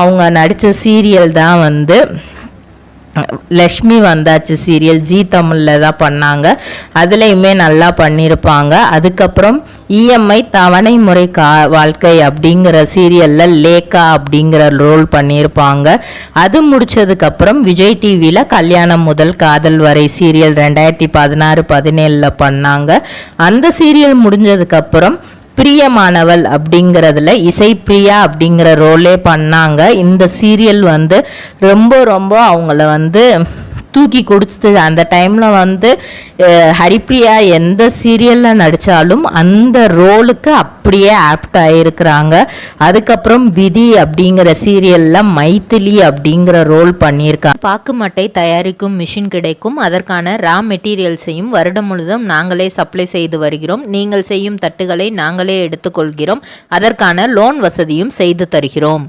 அவங்க நடித்த சீரியல் தான் வந்து லக்ஷ்மி வந்தாச்சு சீரியல். ஜி தமிழில் தான் பண்ணாங்க. அதுலேயுமே நல்லா பண்ணியிருப்பாங்க. அதுக்கப்புறம் இஎம்ஐ தவணை முறை வாழ்க்கை அப்படிங்கிற சீரியலில் லேக்கா அப்படிங்கிற ரோல் பண்ணியிருப்பாங்க. அது முடித்ததுக்கப்புறம் விஜய் டிவியில் கல்யாணம் முதல் காதல் வரை சீரியல் 2016-17 பண்ணாங்க. அந்த சீரியல் முடிஞ்சதுக்கப்புறம் பிரியமானவள் அப்படிங்கிறதுல இசை பிரியா அப்படிங்கிற ரோலே பண்ணாங்க. இந்த சீரியல் வந்து ரொம்ப அவங்கள வந்து தூக்கி கொடுத்து அந்த டைமில் வந்து ஹரிப்ரியா எந்த சீரியலில் நடித்தாலும் அந்த ரோலுக்கு அப்படியே ஆப்ட் ஆகிருக்கிறாங்க. அதுக்கப்புறம் விதி அப்படிங்கிற சீரியலில் மைத்திலி அப்படிங்கிற ரோல் பண்ணியிருக்காங்க. பாக்குமட்டை தயாரிக்கும் மிஷின் கிடைக்கும். அதற்கான ரா மெட்டீரியல்ஸையும் வருடம் முழுதும் நாங்களே சப்ளை செய்து வருகிறோம். நீங்கள் செய்யும் தட்டுகளை நாங்களே எடுத்துக்கொள்கிறோம். அதற்கான லோன் வசதியும் செய்து தருகிறோம்.